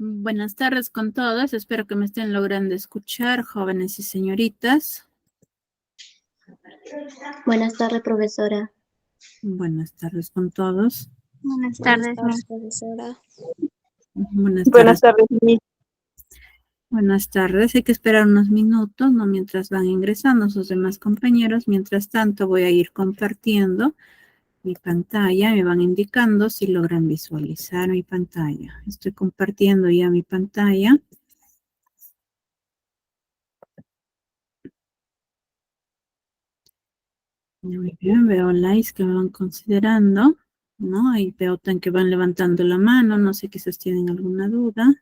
Buenas tardes con todos. Espero que me estén logrando escuchar, jóvenes y señoritas. Buenas tardes, profesora. Buenas tardes con todos. Buenas tardes, profesora. Buenas Buenas tardes. tardes, Miss. Buenas tardes. Hay que esperar unos minutos, ¿no? Mientras van ingresando sus demás compañeros. Mientras tanto, voy a ir compartiendo mi pantalla. Me van indicando si logran visualizar mi pantalla. Estoy compartiendo ya mi pantalla. Muy bien, veo likes que me van considerando, ¿no? Ahí veo tan que van levantando la mano, no sé, quizás tienen alguna duda.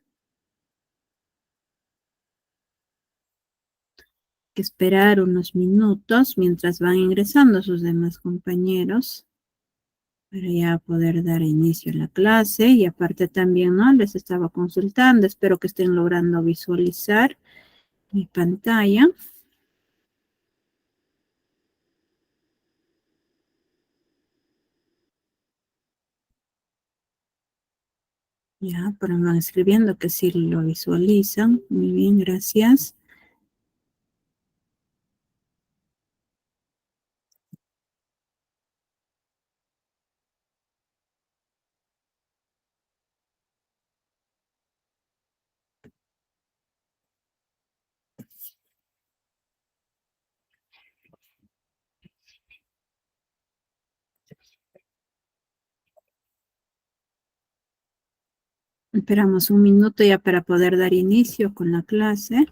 Hay que esperar unos minutos mientras van ingresando sus demás compañeros para ya poder dar inicio a la clase. Y aparte también, ¿no? Les estaba consultando, espero que estén logrando visualizar mi pantalla. Ya, pero me van escribiendo que sí lo visualizan. Muy bien, gracias. Esperamos un minuto ya para poder dar inicio con la clase.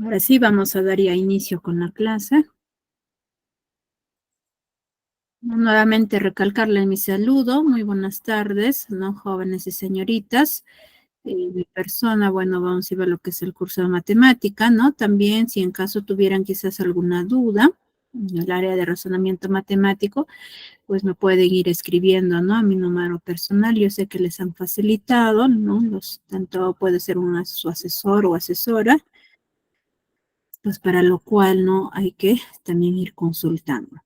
Ahora sí, vamos a dar ya inicio con la clase. Nuevamente recalcarles mi saludo. Muy buenas tardes, ¿no? Jóvenes y señoritas. Mi persona, bueno, vamos a ver lo que es el curso de matemática, ¿no? También, si en caso tuvieran quizás alguna duda en el área de razonamiento matemático, pues me pueden ir escribiendo, ¿no? A mi número personal. Yo sé que les han facilitado, ¿no? Tanto puede ser su asesor o asesora, pues para lo cual, ¿no? Hay que también ir consultando.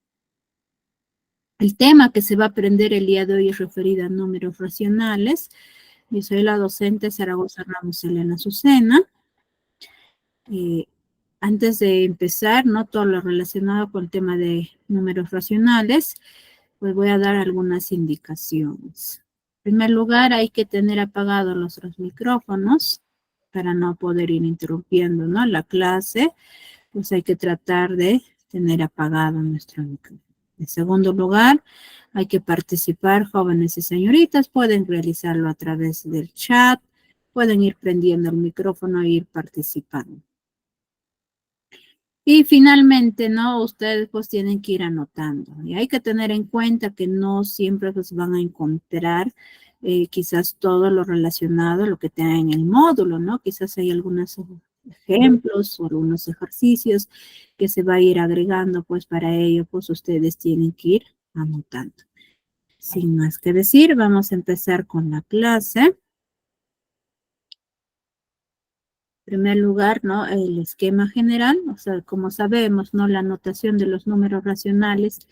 El tema que se va a aprender el día de hoy es referido a números racionales. Yo soy la docente Zaragoza Ramos Elena Azucena. Antes de empezar, ¿no? Todo lo relacionado con el tema de números racionales, pues voy a dar algunas indicaciones. En primer lugar, hay que tener apagados los micrófonos para no poder ir interrumpiendo, ¿no? La clase, pues hay que tratar de tener apagado nuestro micrófono. En segundo lugar, hay que participar, jóvenes y señoritas, pueden realizarlo a través del chat, pueden ir prendiendo el micrófono e ir participando. Y finalmente, ¿no? Ustedes pues tienen que ir anotando. Y hay que tener en cuenta que no siempre pues van a encontrar quizás todo lo relacionado a lo que tenga en el módulo, ¿no? Quizás hay algunos ejemplos o algunos ejercicios que se va a ir agregando, pues para ello pues ustedes tienen que ir anotando. Sin más que decir, vamos a empezar con la clase. En primer lugar, ¿no? El esquema general, o sea, como sabemos, ¿no? La notación de los números racionales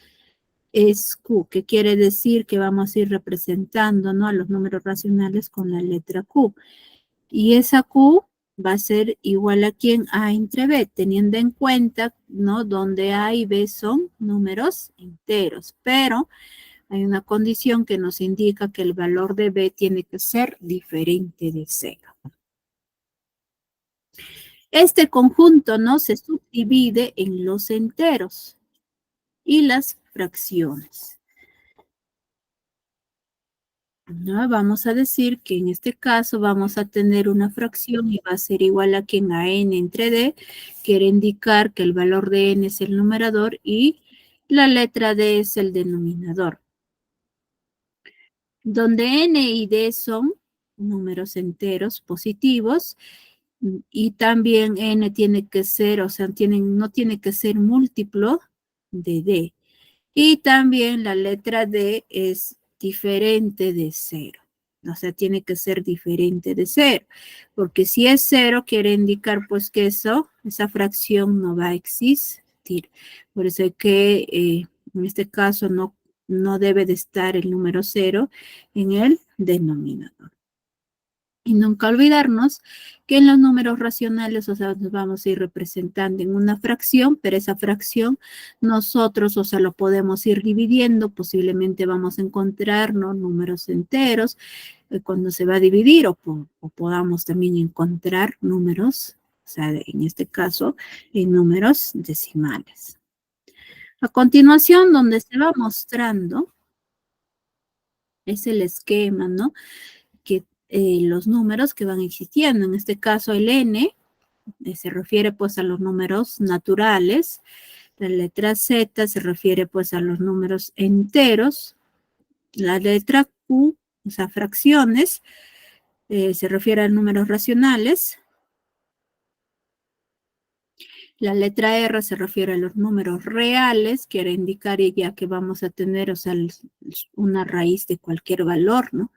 es Q, que quiere decir que vamos a ir representando, ¿no? A los números racionales con la letra Q. Y esa Q va a ser igual a quien A entre B, teniendo en cuenta, ¿no? Donde A y B son números enteros, pero hay una condición que nos indica que el valor de B tiene que ser diferente de 0. Este conjunto, ¿no? Se subdivide en los enteros y las fracciones. ¿no? Vamos a decir que en este caso vamos a tener una fracción y va a ser igual a que en a n entre d, quiere indicar que el valor de n es el numerador y la letra d es el denominador. Donde n y d son números enteros positivos y también n tiene que ser, o sea, no tiene que ser múltiplo de d. Y también la letra D es diferente de cero. O sea, tiene que ser diferente de cero. Porque si es cero, quiere indicar pues que esa fracción no va a existir. Por eso que en este caso no debe de estar el número cero en el denominador. Y nunca olvidarnos que en los números racionales, o sea, nos vamos a ir representando en una fracción, pero esa fracción nosotros, o sea, lo podemos ir dividiendo, posiblemente vamos a encontrar, ¿no? Números enteros cuando se va a dividir o podamos también encontrar números, o sea, en este caso, en números decimales. A continuación, donde se va mostrando es el esquema, ¿no? Que los números que van existiendo. En este caso, el n se refiere pues a los números naturales. La letra z se refiere pues a los números enteros. La letra q, o sea, fracciones, se refiere a números racionales. La letra R se refiere a los números reales, quiere indicar ya que vamos a tener, o sea, una raíz de cualquier valor, ¿no?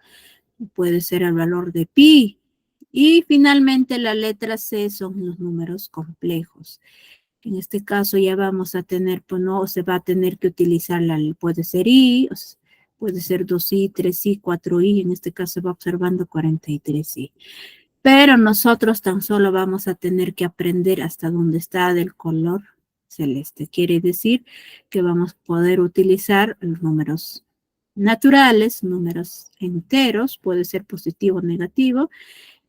Puede ser el valor de pi. Y finalmente la letra C son los números complejos. En este caso ya vamos a tener, pues no, se va a tener que utilizar puede ser i, puede ser 2i, 3i, 4i, en este caso se va observando 43i. Pero nosotros tan solo vamos a tener que aprender hasta dónde está del color celeste. Quiere decir que vamos a poder utilizar los números naturales, números enteros, puede ser positivo o negativo,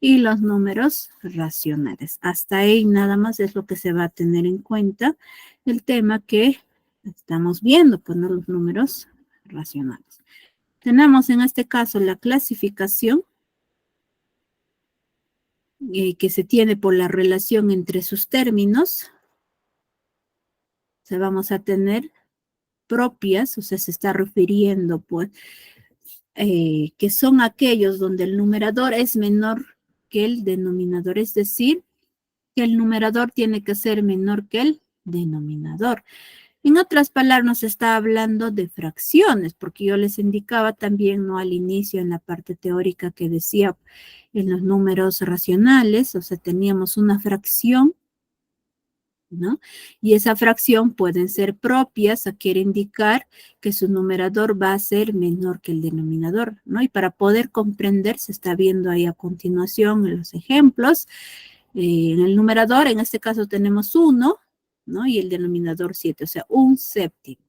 y los números racionales. Hasta ahí nada más es lo que se va a tener en cuenta el tema que estamos viendo, pues no los números racionales. Tenemos en este caso la clasificación que se tiene por la relación entre sus términos. O sea, vamos a tener propias, o sea, se está refiriendo pues que son aquellos donde el numerador es menor que el denominador, es decir, que el numerador tiene que ser menor que el denominador. En otras palabras, nos está hablando de fracciones, porque yo les indicaba también, ¿no? Al inicio en la parte teórica que decía en los números racionales, o sea, teníamos una fracción, ¿no? Y esa fracción pueden ser propias, o quiere indicar que su numerador va a ser menor que el denominador, ¿no? Y para poder comprender, se está viendo ahí a continuación en los ejemplos, en el numerador, en este caso tenemos 1, ¿no? Y el denominador 7, o sea, un séptimo.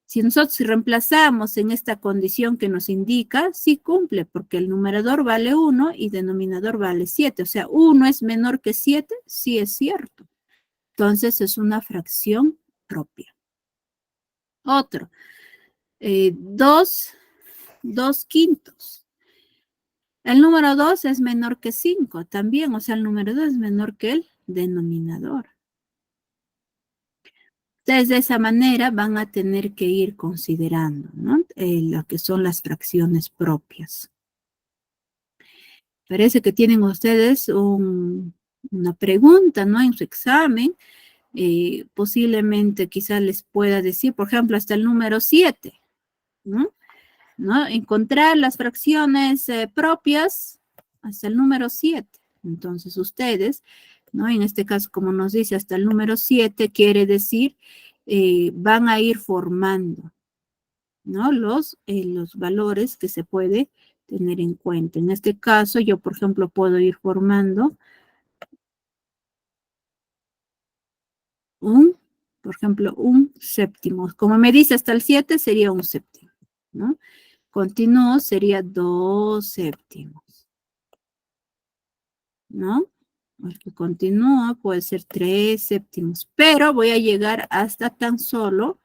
Si nosotros reemplazamos en esta condición que nos indica, sí cumple, porque el numerador vale 1 y denominador vale 7. O sea, 1 es menor que 7, sí es cierto. Entonces es una fracción propia. Otro, 2 quintos. El número 2 es menor que 5 también, o sea, el número 2 es menor que el denominador. Entonces, de esa manera van a tener que ir considerando, ¿no? Lo que son las fracciones propias. Parece que tienen ustedes una pregunta, ¿no? En su examen, posiblemente quizás les pueda decir, por ejemplo, hasta el número 7, ¿no? Encontrar las fracciones propias hasta el número 7. Entonces, ustedes, ¿no? En este caso, como nos dice, hasta el número 7 quiere decir, van a ir formando, ¿no? Los valores que se puede tener en cuenta. En este caso, yo, por ejemplo, puedo ir formando por ejemplo, un séptimo. Como me dice hasta el 7, sería un séptimo, ¿no? Continúo, sería 2 séptimos, ¿no? El que continúa puede ser 3 séptimos, pero voy a llegar hasta tan solo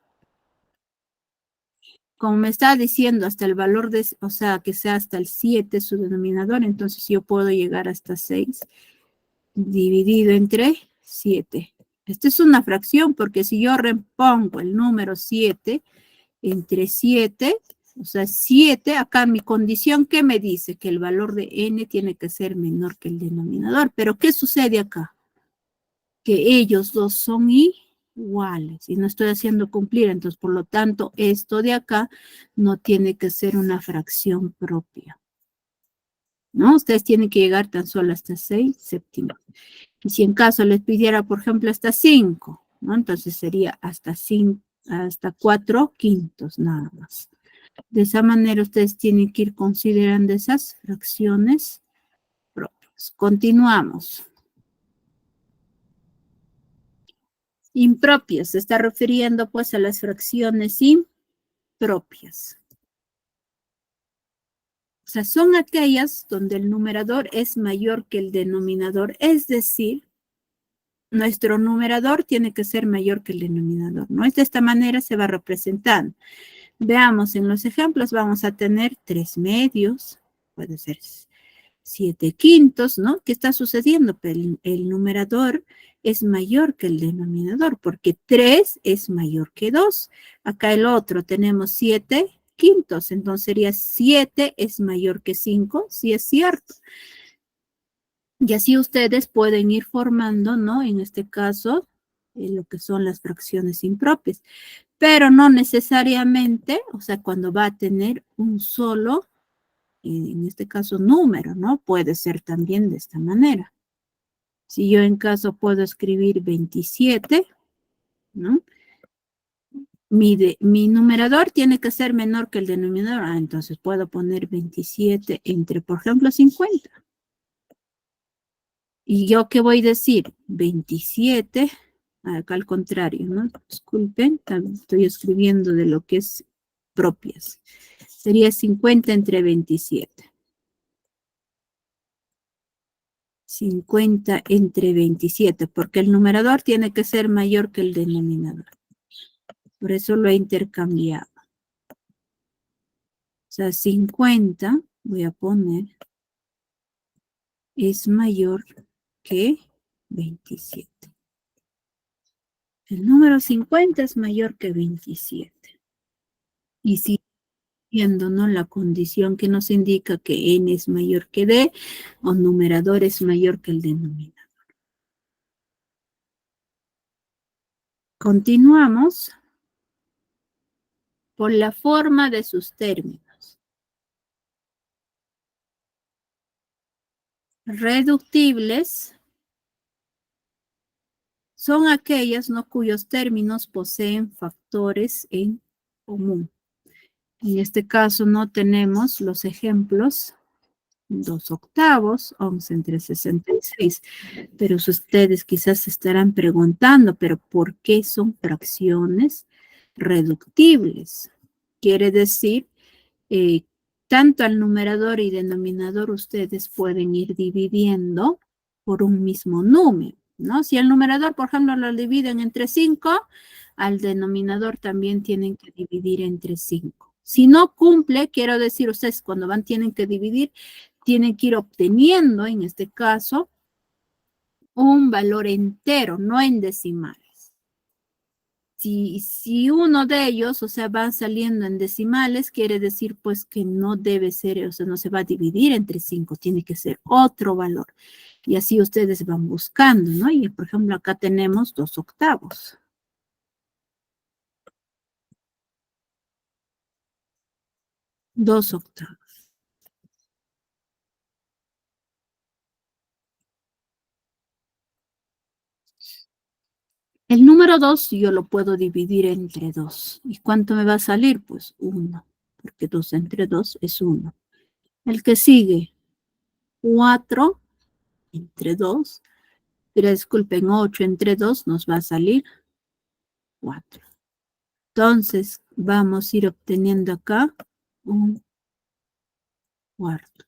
como me está diciendo hasta el valor de, o sea, que sea hasta el 7 su denominador, entonces yo puedo llegar hasta 6 dividido entre 7. Esta es una fracción porque si yo repongo el número 7 entre 7, o sea, 7, acá mi condición, ¿qué me dice? Que el valor de n tiene que ser menor que el denominador. Pero ¿qué sucede acá? Que ellos dos son iguales y no estoy haciendo cumplir, entonces por lo tanto esto de acá no tiene que ser una fracción propia, ¿no? Ustedes tienen que llegar tan solo hasta 6 séptimos. Y si en caso les pidiera, por ejemplo, hasta 5, ¿no? Entonces sería hasta 5, hasta 4 quintos nada más. De esa manera ustedes tienen que ir considerando esas fracciones propias. Continuamos. Impropias, se está refiriendo pues a las fracciones impropias. O sea, son aquellas donde el numerador es mayor que el denominador, es decir, nuestro numerador tiene que ser mayor que el denominador, ¿no? De esta manera se va representando. Veamos, en los ejemplos vamos a tener 3 medios, puede ser 7 quintos, ¿no? ¿Qué está sucediendo? Pues el numerador es mayor que el denominador, porque 3 es mayor que 2. Acá el otro tenemos 7 quintos, entonces sería 7 es mayor que 5, sí es cierto. Y así ustedes pueden ir formando, ¿no? En este caso, lo que son las fracciones impropias. Pero no necesariamente, o sea, cuando va a tener un solo, en este caso, número, ¿no? Puede ser también de esta manera. Si yo en caso puedo escribir 27, ¿no? Mi numerador tiene que ser menor que el denominador. Ah, entonces puedo poner 27 entre, por ejemplo, 50. ¿Y yo qué voy a decir? 27, acá al contrario, ¿no? Disculpen, estoy escribiendo de lo que es propias. Sería 50 entre 27. 50 entre 27, porque el numerador tiene que ser mayor que el denominador. Por eso lo he intercambiado. O sea, 50, voy a poner, es mayor que 27. El número 50 es mayor que 27. Y si viendo, ¿no? La condición que nos indica que n es mayor que d, o numerador es mayor que el denominador. Continuamos por la forma de sus términos. Reductibles son aquellas, ¿no? Cuyos términos poseen factores en común. En este caso no tenemos los ejemplos 2 octavos, 11 entre 66. Pero ustedes quizás se estarán preguntando, ¿pero por qué son fracciones reductibles? Quiere decir, tanto al numerador y denominador ustedes pueden ir dividiendo por un mismo número, ¿no? Si el numerador, por ejemplo, lo dividen entre 5, al denominador también tienen que dividir entre 5. Si no cumple, quiero decir, ustedes cuando tienen que dividir, tienen que ir obteniendo, en este caso, un valor entero, no en decimales. Si uno de ellos, o sea, van saliendo en decimales, quiere decir pues que no debe ser, o sea, no se va a dividir entre 5, tiene que ser otro valor. Y así ustedes van buscando, ¿no? Y por ejemplo, acá tenemos 2 octavos. Dos octavos. El número 2 yo lo puedo dividir entre 2. ¿Y cuánto me va a salir? Pues 1, porque 2 entre 2 es 1. El que sigue, 4 entre 2. Pero disculpen, 8 entre 2 nos va a salir 4. Entonces, vamos a ir obteniendo acá un cuarto.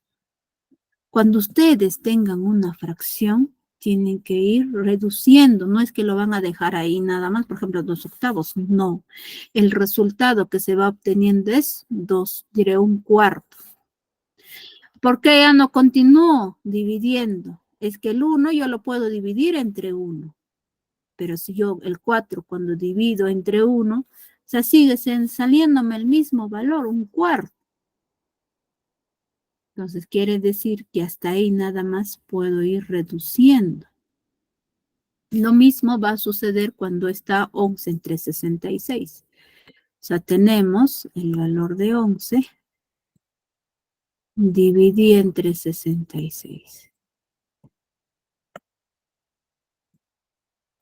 Cuando ustedes tengan una fracción, tienen que ir reduciendo, no es que lo van a dejar ahí nada más, por ejemplo, 2/8, no. El resultado que se va obteniendo es 2, diré 1/4. ¿Por qué ya no continúo dividiendo? Es que el 1 yo lo puedo dividir entre 1, pero si yo el 4 cuando divido entre 1, o sea, sigue saliéndome el mismo valor, 1/4. Entonces quiere decir que hasta ahí nada más puedo ir reduciendo. Lo mismo va a suceder cuando está 11 entre 66. O sea, tenemos el valor de 11 dividí entre 66.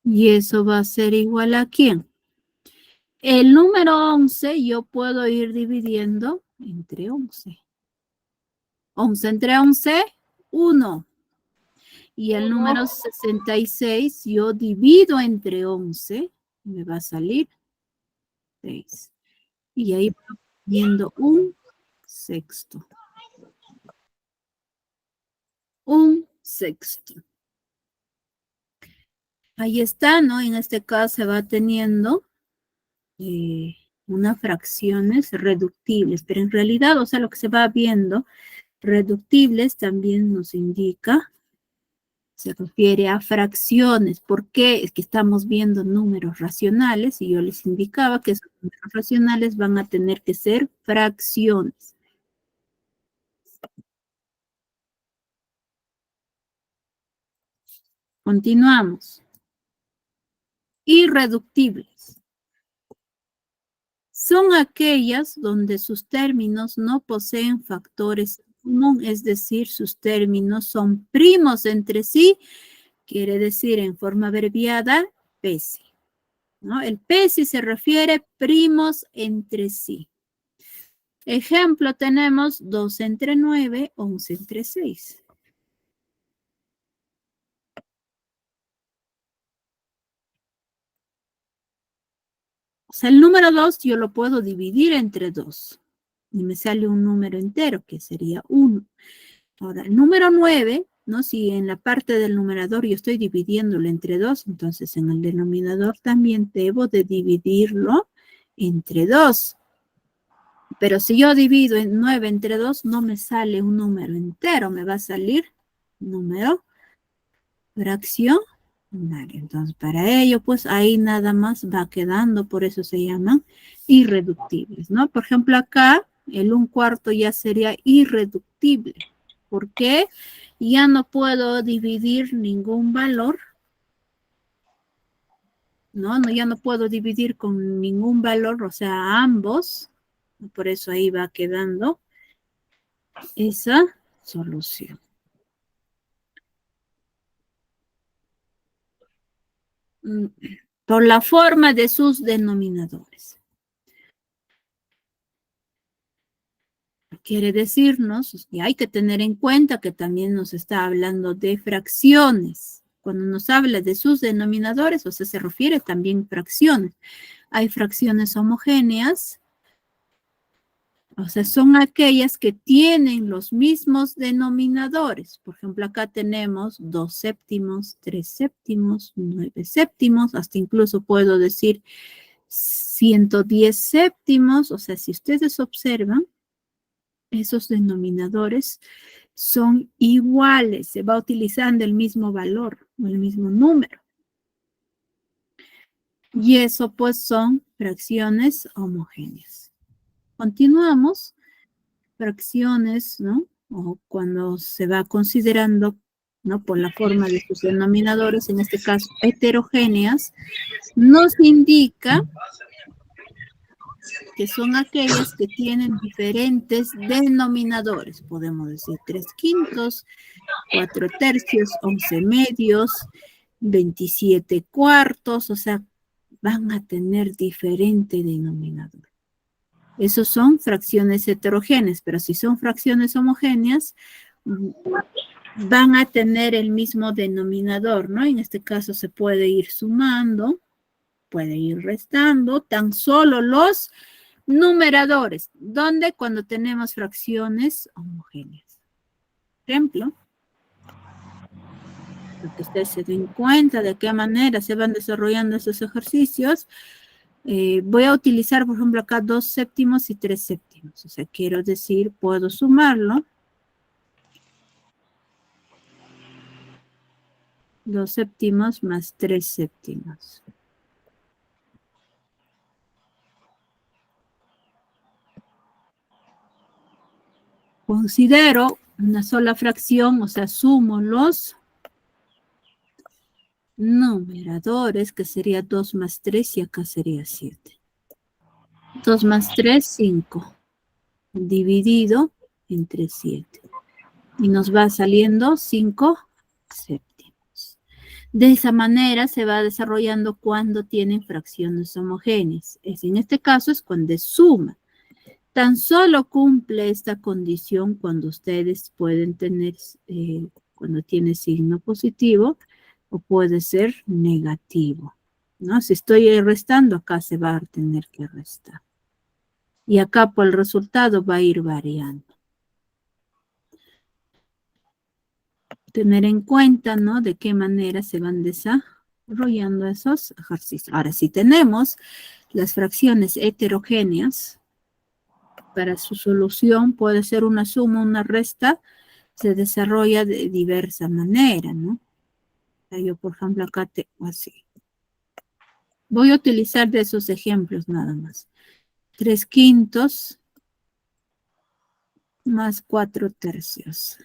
Y eso va a ser igual a ¿quién? El número 11 yo puedo ir dividiendo entre 11. 11 entre 11, 1. Y el número 66 yo divido entre 11, me va a salir 6. Y ahí va viendo 1/6. 1/6. Ahí está, ¿no? En este caso se va teniendo unas fracciones reductibles, pero en realidad, o sea, lo que se va viendo, reductibles también nos indica, se refiere a fracciones. ¿Por qué? Es que estamos viendo números racionales y yo les indicaba que esos números racionales van a tener que ser fracciones. Continuamos. Irreductibles. Son aquellas donde sus términos no poseen factores en común, es decir, sus términos son primos entre sí, quiere decir en forma abreviada, PESI, ¿no? El PESI se refiere primos entre sí. Ejemplo, tenemos 2 entre 9, 11 entre 6. O sea, el número 2 yo lo puedo dividir entre 2 y me sale un número entero que sería 1. Ahora, el número 9, ¿no? Si en la parte del numerador yo estoy dividiéndolo entre 2, entonces en el denominador también debo de dividirlo entre 2. Pero si yo divido en 9 entre 2, no me sale un número entero, me va a salir número fraccionario. Entonces, para ello, pues ahí nada más va quedando, por eso se llaman irreductibles, ¿no? Por ejemplo, acá el 1/4 ya sería irreductible. ¿Por qué? Ya no puedo dividir ningún valor, ¿no? Ya no puedo dividir con ningún valor, o sea, ambos. Por eso ahí va quedando esa solución. Por la forma de sus denominadores. Quiere decirnos, y hay que tener en cuenta que también nos está hablando de fracciones. Cuando nos habla de sus denominadores, o sea, se refiere también a fracciones. Hay fracciones homogéneas, o sea, son aquellas que tienen los mismos denominadores. Por ejemplo, acá tenemos 2 séptimos, 3 séptimos, 9 séptimos, hasta incluso puedo decir 110 séptimos. O sea, si ustedes observan, esos denominadores son iguales, se va utilizando el mismo valor o el mismo número. Y eso pues son fracciones homogéneas. Continuamos, fracciones, ¿no? O cuando se va considerando, ¿no? Por la forma de sus denominadores, en este caso heterogéneas, nos indica que son aquellas que tienen diferentes denominadores. Podemos decir 3/5, 4/3, 11/2, 27/4, o sea, van a tener diferente denominador. Esos son fracciones heterogéneas, pero si son fracciones homogéneas, van a tener el mismo denominador, ¿no? En este caso se puede ir sumando, puede ir restando, tan solo los numeradores, donde cuando tenemos fracciones homogéneas. Ejemplo. para que ustedes se den cuenta de qué manera se van desarrollando esos ejercicios. Voy a utilizar, por ejemplo, acá 2 séptimos y 3 séptimos. O sea, quiero decir, puedo sumarlo. 2 séptimos más 3 séptimos. Considero una sola fracción, o sea, sumo los numeradores, que sería 2 más 3 y acá sería 7. 2 más 3, 5. Dividido entre 7. Y nos va saliendo 5 séptimos. De esa manera se va desarrollando cuando tienen fracciones homogéneas. En este caso es cuando es suma. Tan solo cumple esta condición cuando ustedes pueden tener, cuando tiene signo positivo o puede ser negativo, ¿no? Si estoy restando, acá se va a tener que restar. Y acá por el resultado va a ir variando. Tener en cuenta, ¿no? De qué manera se van desarrollando esos ejercicios. Ahora, si tenemos las fracciones heterogéneas, para su solución puede ser una suma, una resta, se desarrolla de diversa manera, ¿no? Yo, por ejemplo, acá tengo así. Voy a utilizar de esos ejemplos nada más. 3/5 más 4/3.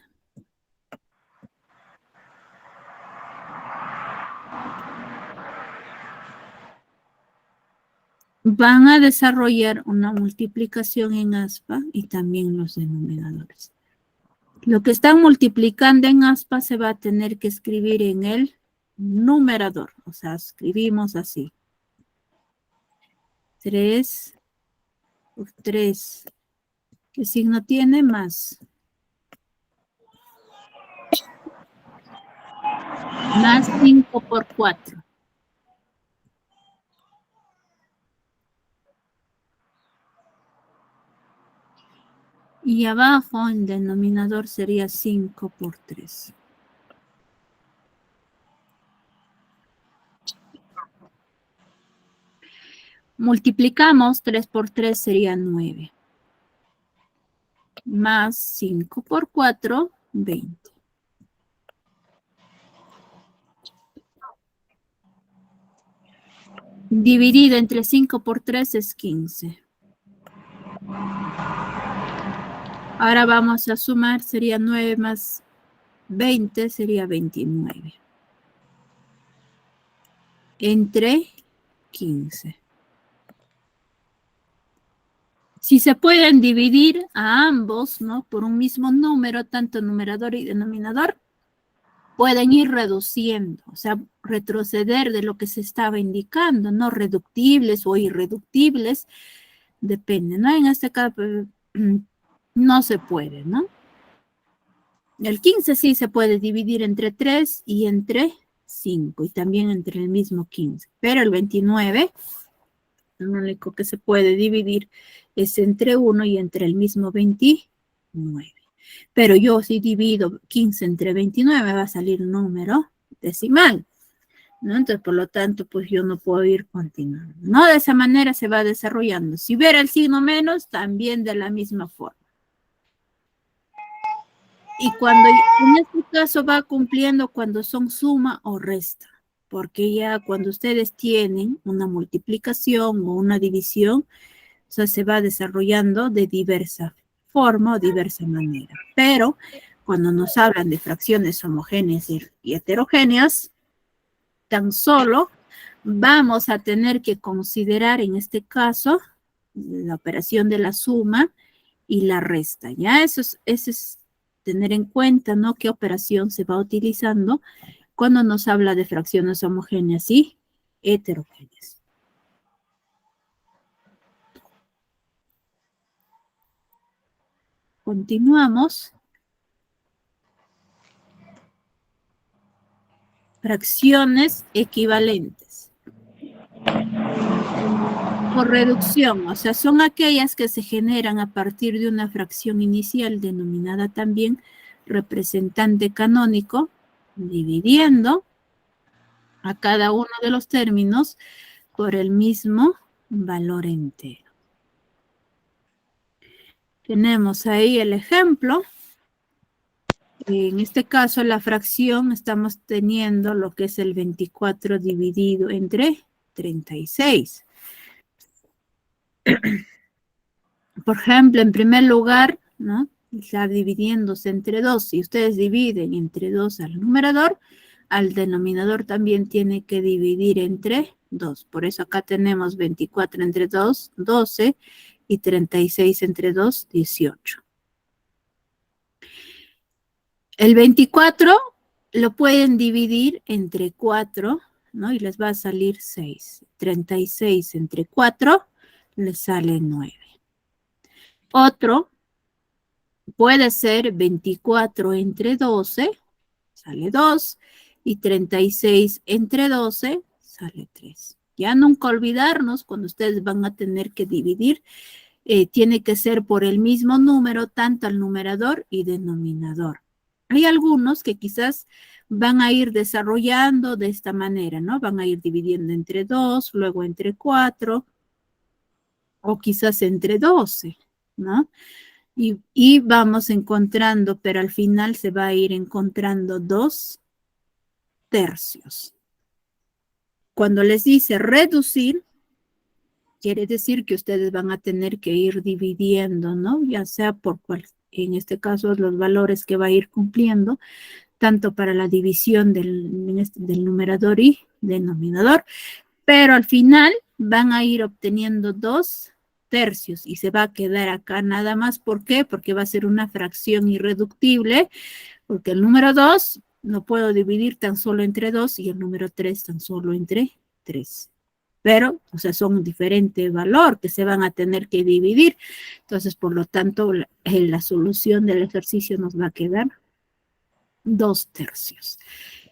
Van a desarrollar una multiplicación en aspa y también los denominadores. Lo que están multiplicando en aspa se va a tener que escribir en el numerador. O sea, escribimos así. 3 por 3. ¿Qué signo tiene? Más. Más 5 por 4. Y abajo en denominador sería 5 por 3. Multiplicamos 3 por 3 sería 9. Más 5 por 4, 20. Dividido entre 5 por 3 es 15. Ahora vamos a sumar, sería 9 más 20, sería 29. Entre 15. Si se pueden dividir a ambos, ¿no? Por un mismo número, tanto numerador y denominador, pueden ir reduciendo, o sea, retroceder de lo que se estaba indicando, ¿no? Reductibles o irreductibles, depende, ¿no? En este caso, no se puede, ¿no? El 15 sí se puede dividir entre 3 y entre 5, y también entre el mismo 15, pero el 29, lo único que se puede dividir es entre 1 y entre el mismo 29. Pero yo si divido 15 entre 29 va a salir un número decimal, ¿no? Entonces, por lo tanto, pues yo no puedo ir continuando, ¿no? De esa manera se va desarrollando. Si hubiera el signo menos, también de la misma forma. Y cuando, en este caso va cumpliendo cuando son suma o resta, porque ya cuando ustedes tienen una multiplicación o una división, o sea, se va desarrollando de diversa forma o diversa manera. Pero cuando nos hablan de fracciones homogéneas y heterogéneas, tan solo vamos a tener que considerar en este caso la operación de la suma y la resta. Ya eso es tener en cuenta, ¿no? Qué operación se va utilizando cuando nos habla de fracciones homogéneas y heterogéneas. Continuamos. Fracciones equivalentes. Por reducción, o sea, son aquellas que se generan a partir de una fracción inicial denominada también representante canónico dividiendo a cada uno de los términos por el mismo valor entero. Tenemos ahí el ejemplo. En este caso, la fracción estamos teniendo lo que es el 24 dividido entre 36. Por ejemplo, en primer lugar, ¿no? Está dividiéndose entre 2. Si ustedes dividen entre 2 al numerador, al denominador también tiene que dividir entre 2. Por eso acá tenemos 24 entre 2, 12, y 36 entre 2, 18. El 24 lo pueden dividir entre 4, ¿no? Y les va a salir 6. 36 entre 4 les sale 9. Otro puede ser 24 entre 12, sale 2, y 36 entre 12, sale 3. Ya nunca olvidarnos, cuando ustedes van a tener que dividir, tiene que ser por el mismo número, tanto al numerador y denominador. Hay algunos que quizás van a ir desarrollando de esta manera, ¿no? Van a ir dividiendo entre 2, luego entre 4, o quizás entre 12, ¿no? Y vamos encontrando, pero al final se va a ir encontrando 2 tercios. Cuando les dice reducir, quiere decir que ustedes van a tener que ir dividiendo, ¿no? Ya sea por cuál, en este caso, los valores que va a ir cumpliendo, tanto para la división del numerador y denominador, pero al final van a ir obteniendo 2 tercios y se va a quedar acá nada más. ¿Por qué? Porque va a ser una fracción irreductible, porque el número 2 no puedo dividir tan solo entre 2 y el número 3 tan solo entre 3. Pero, o sea, son un diferente valor que se van a tener que dividir. Entonces, por lo tanto, la solución del ejercicio nos va a quedar 2 tercios.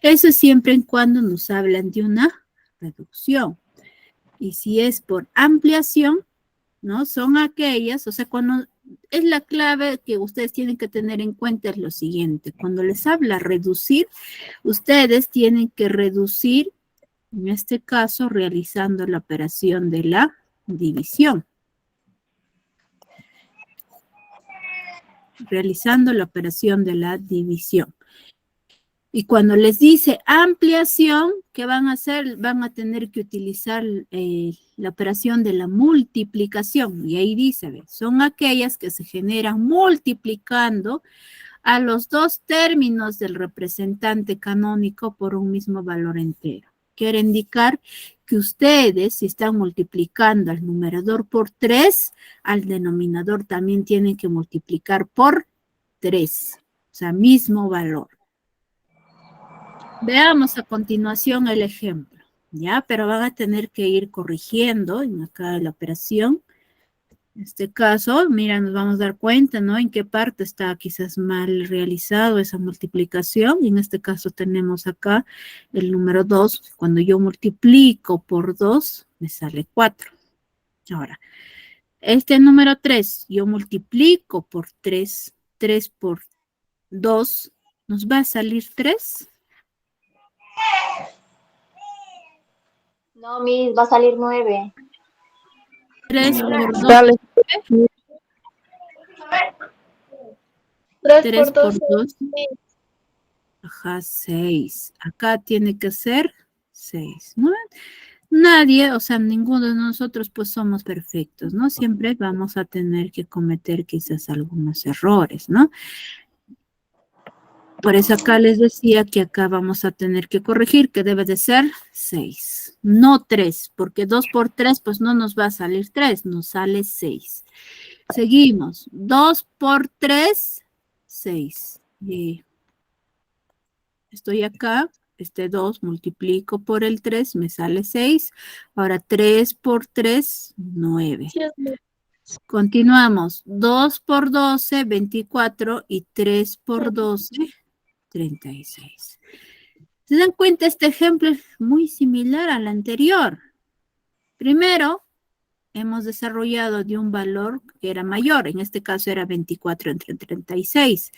Eso es siempre en cuando nos hablan de una reducción. Y si es por ampliación, ¿no? Son aquellas, o sea, cuando es la clave que ustedes tienen que tener en cuenta es lo siguiente. Cuando les habla reducir, ustedes tienen que reducir, en este caso, realizando la operación de la división. Realizando la operación de la división. Y cuando les dice ampliación, ¿qué van a hacer? Van a tener que utilizar la operación de la multiplicación. Y ahí dice, ¿ve? Son aquellas que se generan multiplicando a los 2 términos del representante canónico por un mismo valor entero. Quiere indicar que ustedes, si están multiplicando al numerador por 3, al denominador también tienen que multiplicar por 3. O sea, mismo valor. Veamos a continuación el ejemplo, ¿ya? Pero van a tener que ir corrigiendo en acá la operación. En este caso, mira, nos vamos a dar cuenta, ¿no? En qué parte está quizás mal realizado esa multiplicación. Y en este caso tenemos acá el número 2. Cuando yo multiplico por 2, me sale 4. Ahora, este número 3, yo multiplico por 3, 3 por 2, ¿nos va a salir 3? No, Miss, va a salir 9. 3 por 2, Dale. 3 3 por por 2. 2, ajá, 6. Acá tiene que ser 6, ¿no? Nadie, o sea, ninguno de nosotros pues somos perfectos, ¿no? Siempre vamos a tener que cometer quizás algunos errores, ¿no? Por eso acá les decía que acá vamos a tener que corregir que debe de ser 6, no 3, porque 2 por 3 pues no nos va a salir 3, nos sale 6. Seguimos, 2 por 3, 6. Estoy acá, este 2 multiplico por el 3, me sale 6. Ahora 3 por 3, 9. Continuamos, 2 por 12, 24 y 3 por 12, 36. ¿Se dan cuenta? Este ejemplo es muy similar al anterior. Primero, hemos desarrollado de un valor que era mayor, en este caso era 24 entre 36.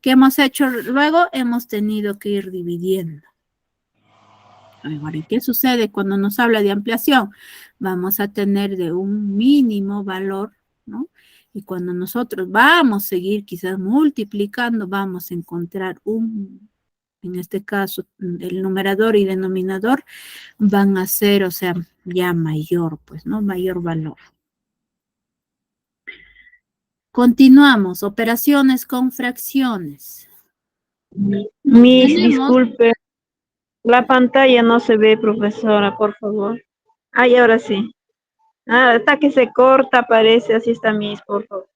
¿Qué hemos hecho luego? Hemos tenido que ir dividiendo. Ahora, ¿y qué sucede cuando nos habla de ampliación? Vamos a tener de un mínimo valor, ¿no? Y cuando nosotros vamos a seguir quizás multiplicando, vamos a encontrar en este caso, el numerador y denominador van a ser, o sea, ya mayor, pues, ¿no? Mayor valor. Continuamos, operaciones con fracciones. Miss, Tenemos, disculpe, la pantalla no se ve, profesora, por favor. Ay, ahora sí. Ah, hasta que se corta, parece, así está Miss, por favor.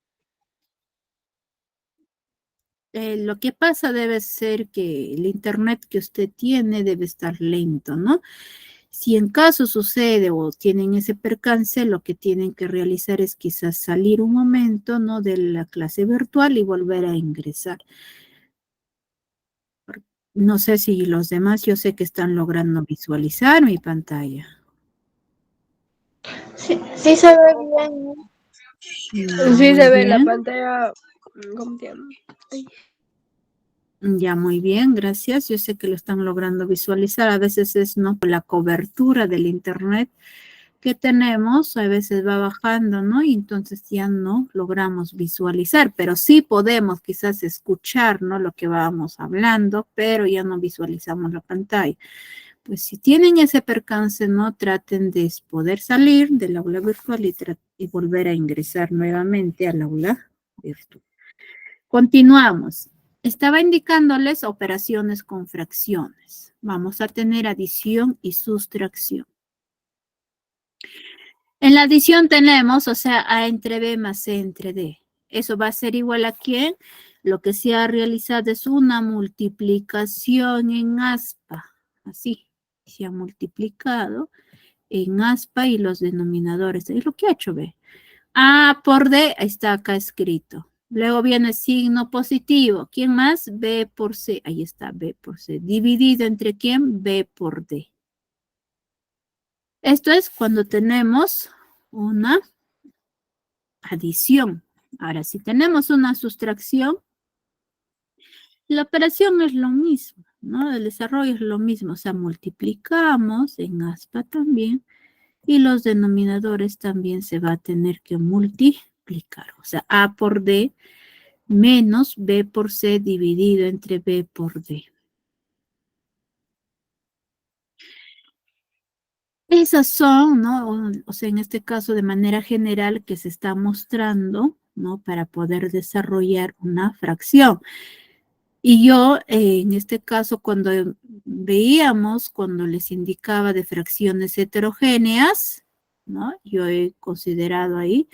lo que pasa debe ser que el internet que usted tiene debe estar lento, ¿no? Si en caso sucede o tienen ese percance, lo que tienen que realizar es quizás salir un momento, ¿no? De la clase virtual y volver a ingresar. No sé si los demás, yo sé que están logrando visualizar mi pantalla. Sí, sí se ve bien. Ya, Sí muy se ve en la bien. pantalla. ¿Cómo se llama? Ay. Ya, muy bien, gracias. Yo sé que lo están logrando visualizar. A veces es, ¿no? La cobertura del internet que tenemos, a veces va bajando, ¿no? Y entonces ya no logramos visualizar, pero sí podemos quizás escuchar, ¿no? Lo que vamos hablando, pero ya no visualizamos la pantalla. Pues si tienen ese percance, ¿no? Traten de poder salir del aula virtual y volver a ingresar nuevamente al aula virtual. Continuamos. Estaba indicándoles operaciones con fracciones. Vamos a tener adición y sustracción. En la adición tenemos, o sea, A entre B más C entre D. Eso va a ser igual a ¿quién? Lo que se ha realizado es una multiplicación en aspa. Así, se ha multiplicado en aspa y los denominadores. Es lo que ha hecho B. A por D, ahí está acá escrito. Luego viene signo positivo. ¿Quién más? B por C. Ahí está, B por C. Dividido entre quién? B por D. Esto es cuando tenemos una adición. Ahora, si tenemos una sustracción, la operación es lo mismo, ¿no? El desarrollo es lo mismo. O sea, multiplicamos en aspa también y los denominadores también se va a tener que multiplicar. O sea, A por D menos B por C dividido entre B por D. Esas son, ¿no? O sea, en este caso de manera general que se está mostrando, ¿no? Para poder desarrollar una fracción. Y yo, en este caso, cuando veíamos, cuando les indicaba de fracciones heterogéneas, ¿no? Yo he considerado ahí,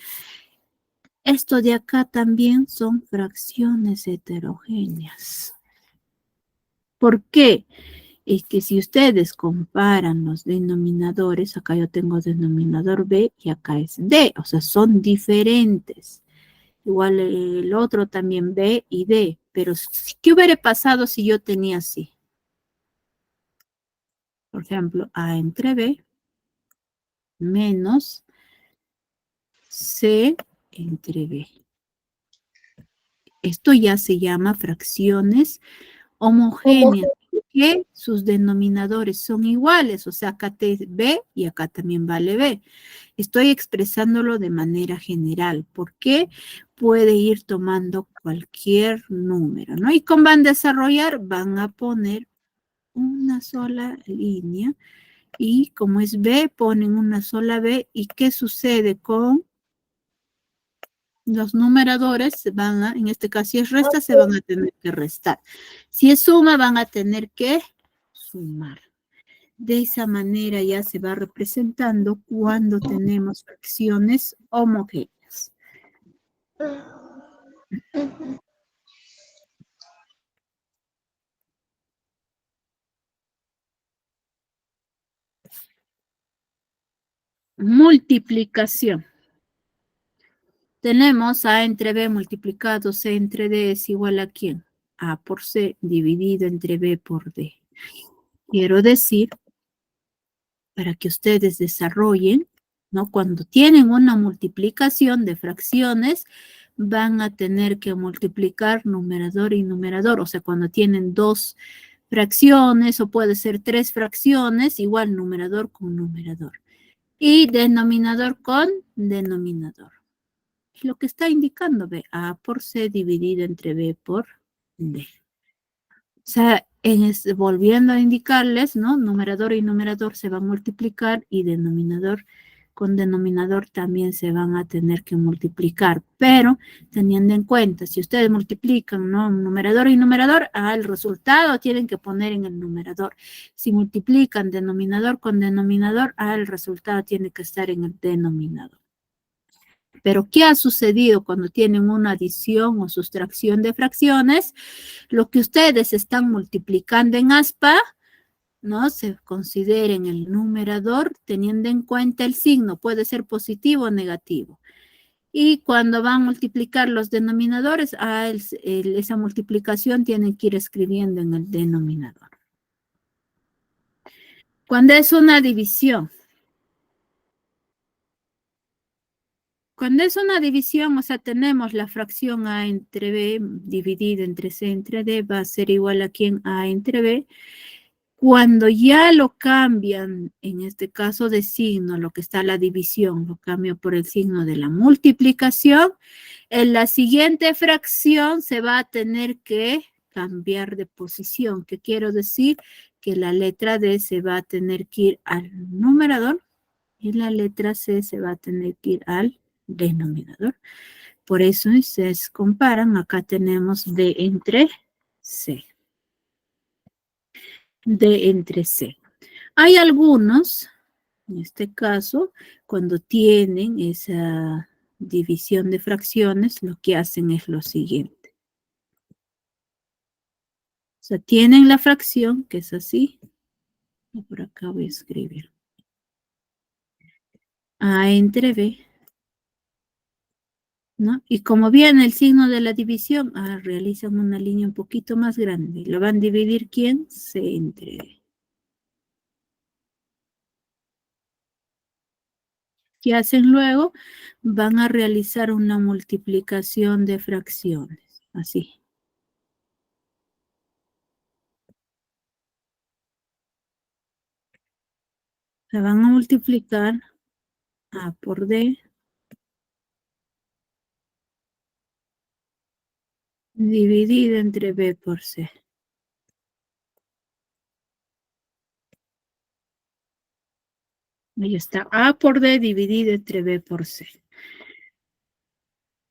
esto de acá también son fracciones heterogéneas. ¿Por qué? Es que si ustedes comparan los denominadores, acá yo tengo denominador B y acá es D, o sea, son diferentes. Igual el otro también B y D, pero ¿qué hubiera pasado si yo tenía así? Por ejemplo, A entre B menos C entre B. Esto ya se llama fracciones homogéneas, que sus denominadores son iguales, o sea, acá es B y acá también vale B. Estoy expresándolo de manera general, porque puede ir tomando cualquier número, ¿no? Y como van a desarrollar, van a poner una sola línea y como es B, ponen una sola B. ¿Y qué sucede con los numeradores? Van a, en este caso, si es resta, se van a tener que restar. Si es suma, van a tener que sumar. De esa manera ya se va representando cuando tenemos fracciones homogéneas. Multiplicación. Tenemos A entre B multiplicado C entre D es igual a ¿quién? A por C dividido entre B por D. Quiero decir, para que ustedes desarrollen, ¿no? Cuando tienen una multiplicación de fracciones, van a tener que multiplicar numerador y numerador. O sea, cuando tienen dos fracciones o puede ser tres fracciones, igual numerador con numerador. Y denominador con denominador. Lo que está indicando, ve, A por C dividido entre B por D. O sea, volviendo a indicarles, ¿no? Numerador y numerador se van a multiplicar y denominador con denominador también se van a tener que multiplicar, pero teniendo en cuenta, si ustedes multiplican, ¿no? Numerador y numerador, el resultado tienen que poner en el numerador. Si multiplican denominador con denominador, el resultado tiene que estar en el denominador. Pero, ¿qué ha sucedido cuando tienen una adición o sustracción de fracciones? Lo que ustedes están multiplicando en aspa, ¿no? Se considera en el numerador teniendo en cuenta el signo, puede ser positivo o negativo. Y cuando van a multiplicar los denominadores, esa multiplicación tienen que ir escribiendo en el denominador. Cuando es una división, o sea, tenemos la fracción A entre B dividida entre C entre D, va a ser igual a ¿quién? A entre B. Cuando ya lo cambian, en este caso de signo, lo que está la división, lo cambio por el signo de la multiplicación, en la siguiente fracción se va a tener que cambiar de posición. ¿Qué quiero decir? Que la letra D se va a tener que ir al numerador y la letra C se va a tener que ir al denominador. Por eso se comparan. Acá tenemos D entre C. D entre C. Hay algunos, en este caso, cuando tienen esa división de fracciones, lo que hacen es lo siguiente. O sea, tienen la fracción, que es así. Y por acá voy a escribir. A entre B. ¿No? Y como viene el signo de la división, realizan una línea un poquito más grande. ¿Lo van a dividir quién? C entre D. ¿Qué hacen luego? Van a realizar una multiplicación de fracciones. Así. La van a multiplicar A por D dividido entre B por C. Ahí está, A por D dividido entre B por C.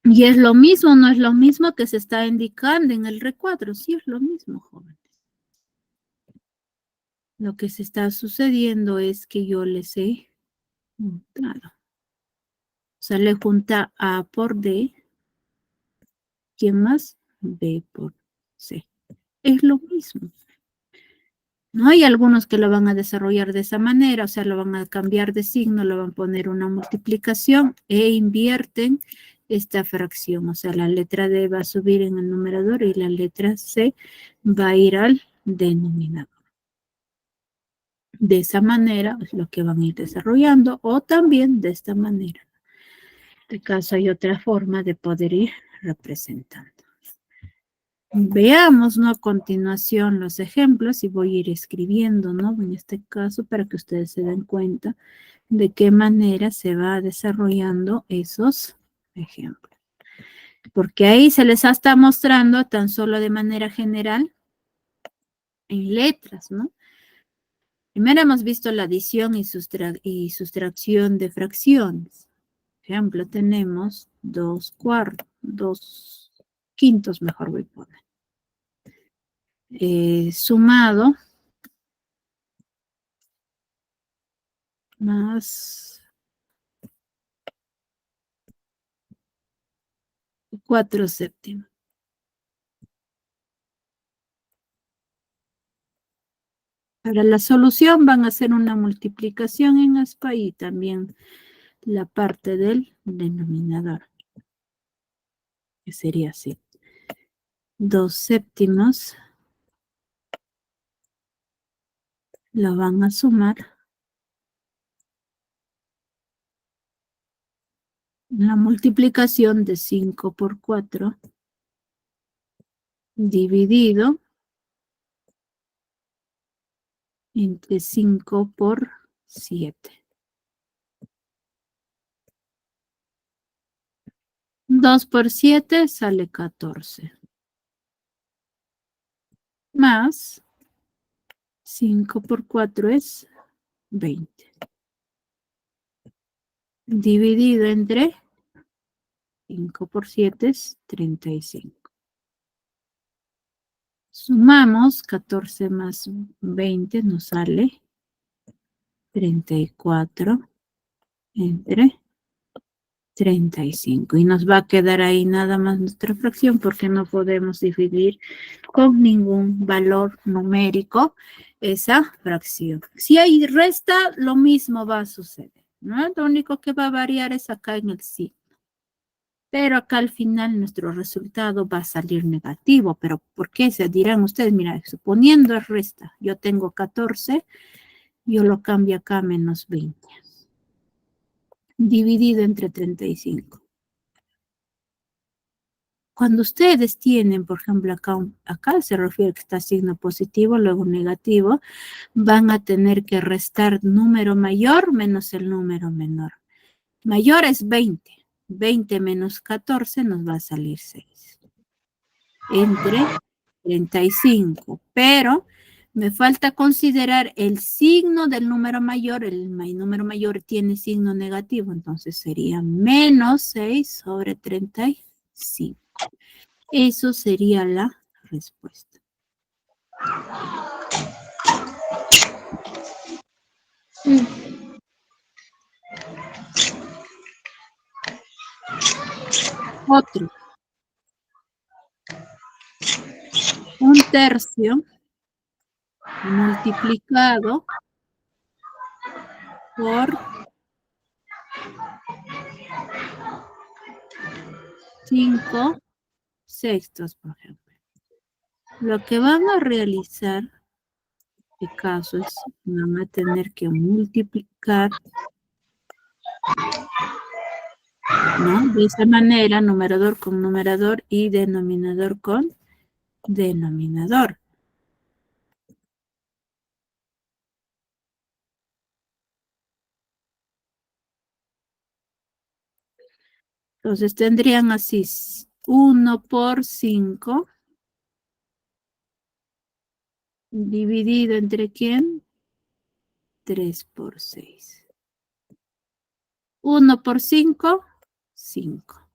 Y es lo mismo, no es lo mismo que se está indicando en el recuadro. Sí, es lo mismo, jóvenes. Lo que se está sucediendo es que yo les he juntado. O sea, le junta A por D. ¿Quién más? B por C. Es lo mismo. No hay algunos que lo van a desarrollar de esa manera, o sea, lo van a cambiar de signo, lo van a poner una multiplicación e invierten esta fracción. O sea, la letra D va a subir en el numerador y la letra C va a ir al denominador. De esa manera es lo que van a ir desarrollando, o también de esta manera. En este caso hay otra forma de poder ir representando. Veamos, ¿no? A continuación los ejemplos y voy a ir escribiendo, ¿no? En este caso para que ustedes se den cuenta de qué manera se va desarrollando esos ejemplos. Porque ahí se les está mostrando tan solo de manera general en letras, ¿no? Primero hemos visto la adición y sustracción de fracciones. Por ejemplo, tenemos 2/4, 2/5, mejor voy a poner. Sumado más 4/7. Para la solución van a hacer una multiplicación en aspa y también la parte del denominador, que sería así. 2/7 lo van a sumar la multiplicación de 5 por 4 dividido entre 5 por 7. 2 por 7 sale 14. Más 5 por 4 es 20. Dividido entre 5 por 7 es 35. Sumamos 14 más 20 nos sale 34 entre 35. Y nos va a quedar ahí nada más nuestra fracción porque no podemos dividir con ningún valor numérico esa fracción. Si hay resta, lo mismo va a suceder, ¿no? Lo único que va a variar es acá en el signo. Pero acá al final nuestro resultado va a salir negativo. ¿Pero por qué? Se dirán ustedes, mira, suponiendo es resta, yo tengo 14, yo lo cambio acá a menos 20. Dividido entre 35. Cuando ustedes tienen, por ejemplo, acá se refiere que está signo positivo, luego negativo, van a tener que restar número mayor menos el número menor. Mayor es 20. 20 menos 14 nos va a salir 6. Entre 35. Pero me falta considerar el signo del número mayor. El número mayor tiene signo negativo, entonces sería menos 6 sobre 35. Eso sería la respuesta. Otro. 1/3 multiplicado por 5/6, por ejemplo. Lo que van a realizar, en este caso, es van a tener que multiplicar, ¿no? De esa manera, numerador con numerador y denominador con denominador. Entonces tendrían así 1 por 5 dividido entre ¿quién? 3 por 6. 1 por 5, 5.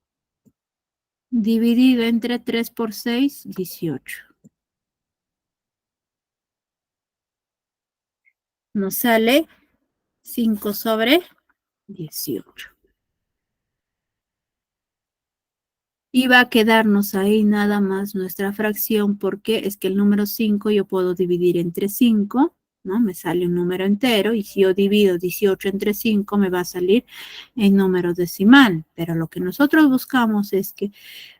Dividido entre 3 por 6, 18. Nos sale 5 sobre 18. Y va a quedarnos ahí nada más nuestra fracción porque es que el número 5 yo puedo dividir entre 5, ¿no? Me sale un número entero y si yo divido 18 entre 5 me va a salir en número decimal. Pero lo que nosotros buscamos es que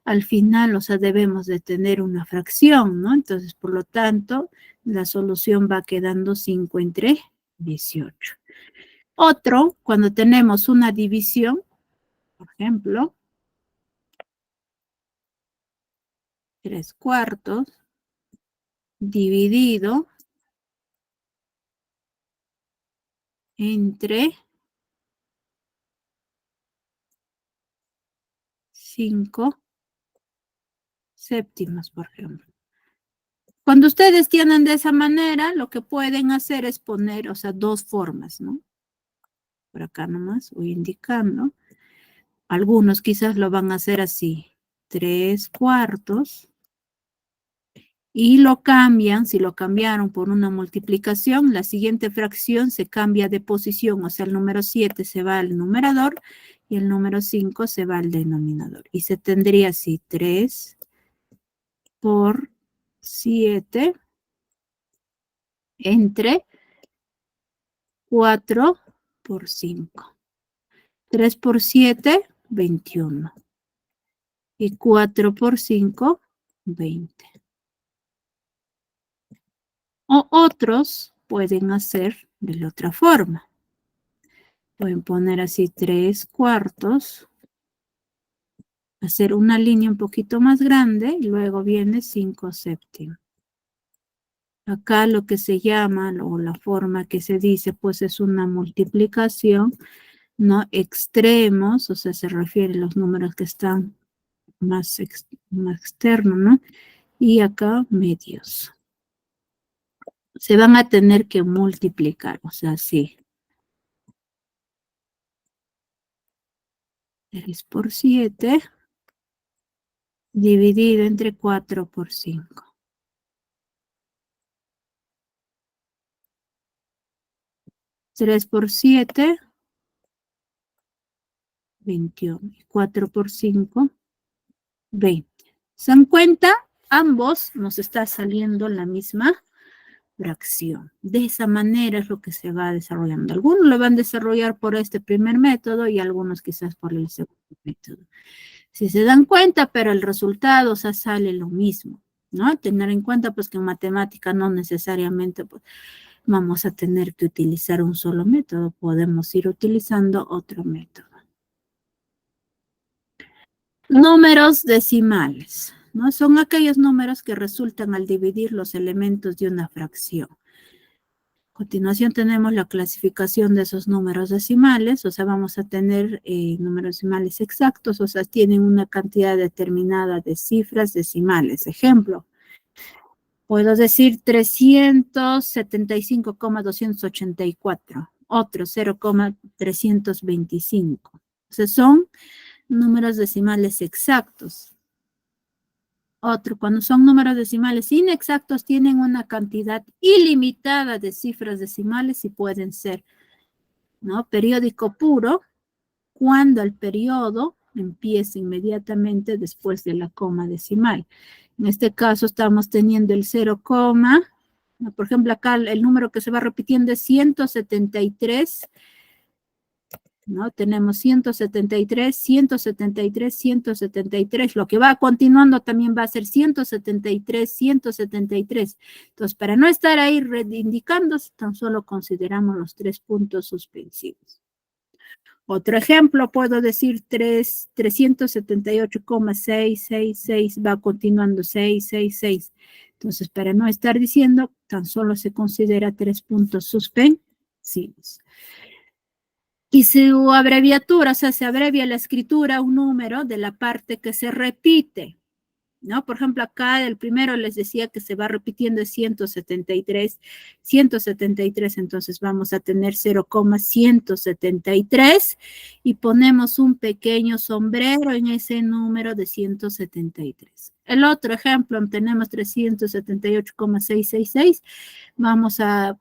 al final, o sea, debemos de tener una fracción, ¿no? Entonces, por lo tanto, la solución va quedando 5 entre 18. Otro, cuando tenemos una división, por ejemplo, 3/4 dividido entre 5/7, por ejemplo. Cuando ustedes tienen de esa manera, lo que pueden hacer es poner, o sea, dos formas, ¿no? Por acá nomás voy indicando. Algunos quizás lo van a hacer así, 3/4. Y lo cambian, si lo cambiaron por una multiplicación, la siguiente fracción se cambia de posición, o sea, el número 7 se va al numerador y el número 5 se va al denominador. Y se tendría así, 3 por 7 entre 4 por 5. 3 por 7, 21. Y 4 por 5, 20. O otros pueden hacer de la otra forma. Pueden poner así 3/4 hacer una línea un poquito más grande y luego viene 5 séptimos. Acá lo que se llama, o la forma que se dice, pues es una multiplicación, ¿no? Extremos, o sea, se refiere a los números que están más externos, ¿no? Y acá medios. Se van a tener que multiplicar, o sea, sí. 3 por 7 dividido entre 4 por 5. 3 por 7, 21. 4 por 5, 20. ¿Se dan cuenta? Ambos nos está saliendo la misma fracción. De esa manera es lo que se va desarrollando. Algunos lo van a desarrollar por este primer método y algunos quizás por el segundo método. Si se dan cuenta, pero el resultado, o sea, sale lo mismo, ¿no? Tener en cuenta, pues, que en matemática no necesariamente, pues, vamos a tener que utilizar un solo método. Podemos ir utilizando otro método. Números decimales, ¿no? Son aquellos números que resultan al dividir los elementos de una fracción. A continuación tenemos la clasificación de esos números decimales, o sea, vamos a tener números decimales exactos, o sea, tienen una cantidad determinada de cifras decimales. Ejemplo, puedo decir 375,284, otro 0,325. O sea, son números decimales exactos. Otro, cuando son números decimales inexactos, tienen una cantidad ilimitada de cifras decimales y pueden ser, ¿no? Periódico puro, cuando el periodo empieza inmediatamente después de la coma decimal. En este caso estamos teniendo el 0, ¿no? Por ejemplo, acá el número que se va repitiendo es 173, ¿no? Tenemos 173, 173, 173. Lo que va continuando también va a ser 173, 173. Entonces, para no estar ahí indicando, tan solo consideramos los 3 puntos suspensivos. Otro ejemplo, puedo decir 378,666, va continuando 666. Entonces, para no estar diciendo, tan solo se considera 3 puntos suspensivos. Y su abreviatura, o sea, se abrevia la escritura un número de la parte que se repite, ¿no? Por ejemplo, acá el primero les decía que se va repitiendo es 173, 173, entonces vamos a tener 0,173 y ponemos un pequeño sombrero en ese número de 173. El otro ejemplo, tenemos 378,666, vamos a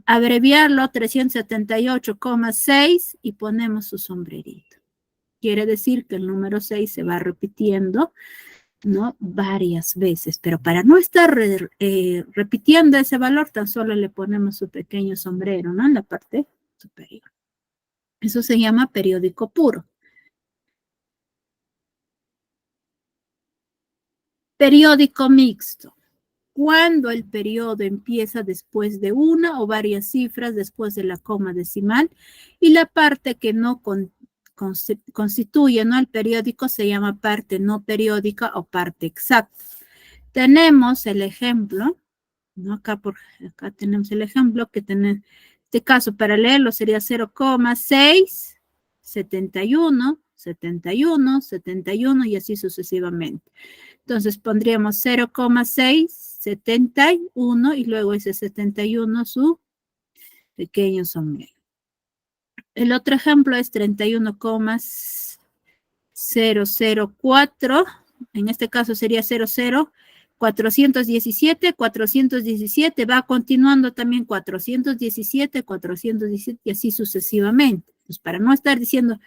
abreviarlo 378,6 y ponemos su sombrerito. Quiere decir que el número 6 se va repitiendo, ¿no? Varias veces, pero para no estar repitiendo ese valor, tan solo le ponemos su pequeño sombrero, ¿no? En la parte superior. Eso se llama periódico puro. Periódico mixto. Cuando el periodo empieza después de una o varias cifras después de la coma decimal y la parte que no constituye, ¿no? El periódico se llama parte no periódica o parte exacta. Tenemos el ejemplo, ¿no? Acá tenemos el ejemplo que en este caso para leerlo sería 0,671, 71, 71 y así sucesivamente. Entonces pondríamos 0,671 y luego ese 71 su pequeño sombrero. El otro ejemplo es 31,004. En este caso sería 417, 417, va continuando también 417, 417 y así sucesivamente. Pues para no estar diciendo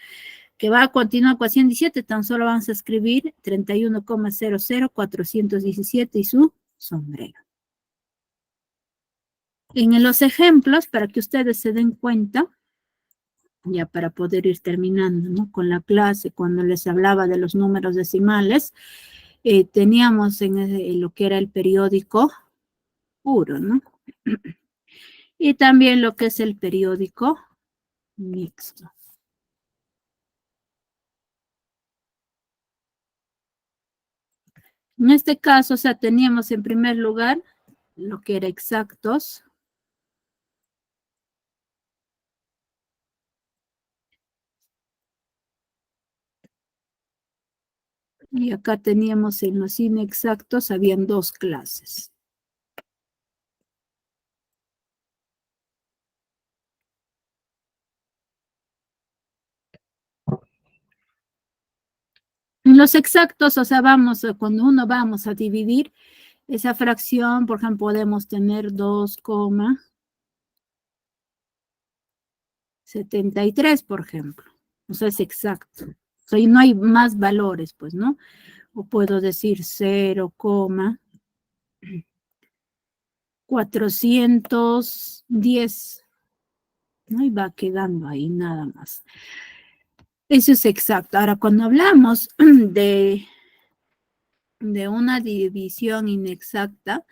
que va a continuar 417, tan solo vamos a escribir 31,00417 y su sombrero. En los ejemplos, para que ustedes se den cuenta, ya para poder ir terminando, ¿no? Con la clase, cuando les hablaba de los números decimales, teníamos en lo que era el periódico puro, ¿no? Y también lo que es el periódico mixto. En este caso, o sea, teníamos en primer lugar lo que era exactos. Y acá teníamos en los inexactos, habían dos clases. En los exactos, o sea, cuando uno vamos a dividir esa fracción, por ejemplo, podemos tener 2,73, por ejemplo. O sea, es exacto. O sea, y no hay más valores, pues, ¿no? O puedo decir 0,410, ¿no? Y va quedando ahí nada más. Eso es exacto. Ahora, cuando hablamos de una división inexacta,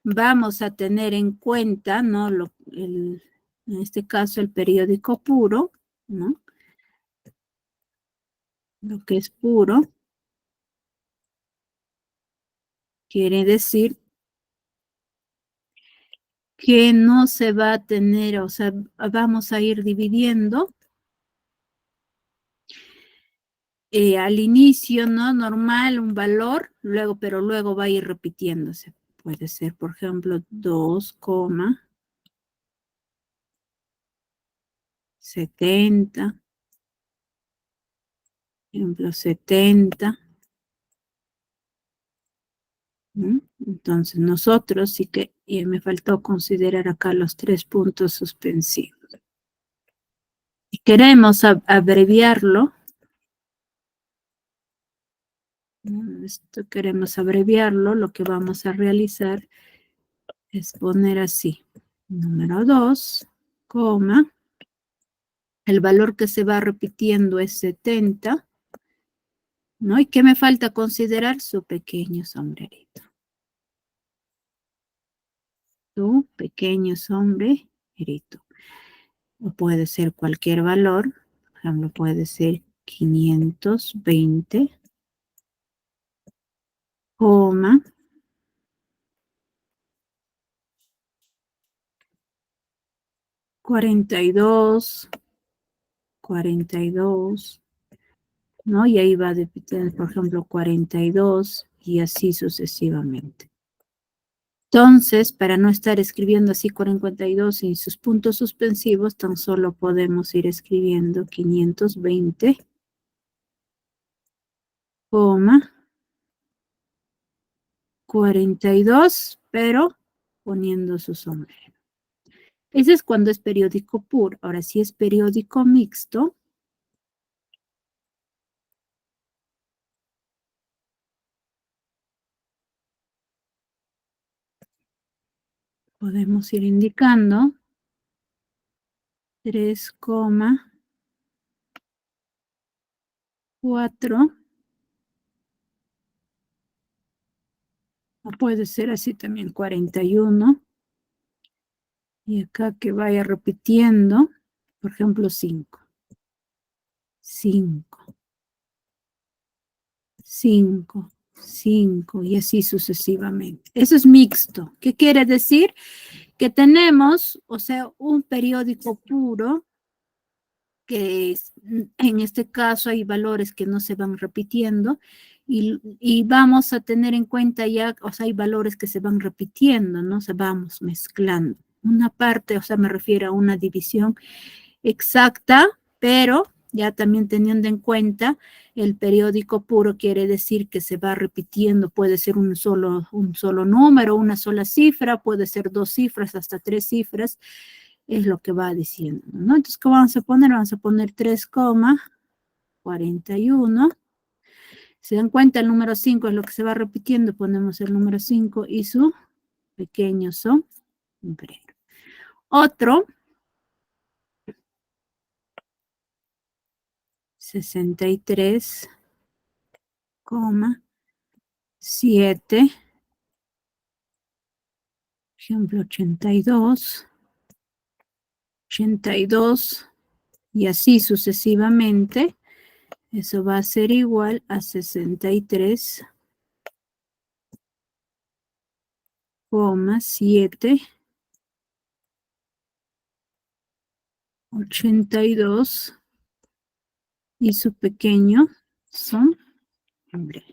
vamos a tener en cuenta, ¿no? En este caso, el periódico puro, ¿no? Lo que es puro quiere decir que no se va a tener, o sea, vamos a ir dividiendo al inicio, ¿no? Normal, un valor, luego, pero luego va a ir repitiéndose. Puede ser, por ejemplo, 2,70, ejemplo, 70. ¿Mm? Entonces, nosotros sí que me faltó considerar acá los 3 puntos suspensivos. Y queremos abreviarlo. Esto queremos abreviarlo. Lo que vamos a realizar es poner así. Número 2, coma. El valor que se va repitiendo es 70. ¿No? ¿Y qué me falta considerar? Su pequeño sombrerito. Su pequeño sombrerito. O puede ser cualquier valor. Por ejemplo, puede ser 520, 42, 42, ¿no? Y ahí va a depender, por ejemplo, 42 y así sucesivamente. Entonces, para no estar escribiendo así 42 sin sus puntos suspensivos, tan solo podemos ir escribiendo 520, 42, pero poniendo su sombrero. Ese es cuando es periódico puro. Ahora, si es periódico mixto, podemos ir indicando 3,4, o puede ser así también 41, y acá que vaya repitiendo, por ejemplo, 5, 5, 5, 5, y así sucesivamente. Eso es mixto. ¿Qué quiere decir? Que tenemos, o sea, un periódico puro, que en este caso hay valores que no se van repitiendo, y vamos a tener en cuenta ya, o sea, hay valores que se van repitiendo, ¿no? O sea, vamos mezclando. Una parte, o sea, me refiero a una división exacta, pero ya también teniendo en cuenta el periódico puro quiere decir que se va repitiendo, puede ser un solo número, una sola cifra, puede ser 2 cifras, hasta 3 cifras, es lo que va diciendo, ¿no? Entonces, ¿qué vamos a poner? Vamos a poner 3,41. Se dan cuenta, el número 5 es lo que se va repitiendo, ponemos el número 5 y su pequeño sombrero. Otro, 63,7, ejemplo 82, 82, y así sucesivamente. Eso va a ser igual a 63 7, 82 y su pequeño son, hombre,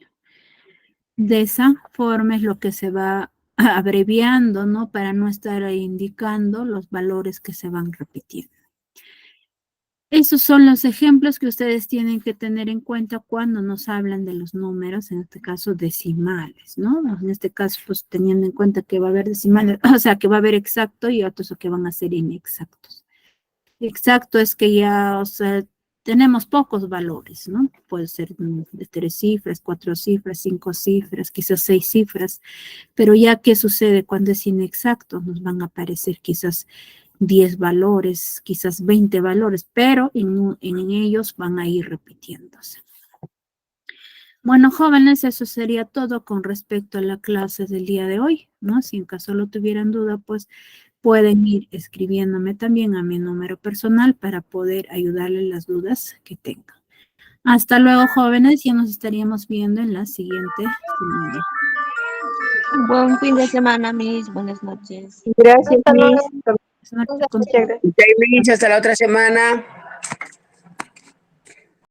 de esa forma es lo que se va abreviando, ¿no? Para no estar ahí indicando los valores que se van repitiendo. Esos son los ejemplos que ustedes tienen que tener en cuenta cuando nos hablan de los números, en este caso decimales, ¿no? En este caso, pues teniendo en cuenta que va a haber decimales, o sea, que va a haber exacto y otros que van a ser inexactos. Exacto es que ya, o sea, tenemos pocos valores, ¿no? Puede ser de 3 cifras, 4 cifras, 5 cifras, quizás 6 cifras, pero ya, ¿qué sucede cuando es inexacto? Nos van a aparecer quizás 10 valores, quizás 20 valores, pero en ellos van a ir repitiéndose. Bueno, jóvenes, eso sería todo con respecto a la clase del día de hoy, ¿no? Si en caso lo tuvieran duda, pues pueden ir escribiéndome también a mi número personal para poder ayudarles las dudas que tengan. Hasta luego, jóvenes, ya nos estaríamos viendo en la siguiente semana. Buen fin de semana, Miss. Buenas noches. Gracias, Hasta luego. Miss. Buenas noches, Muchas gracias. Hasta la otra semana.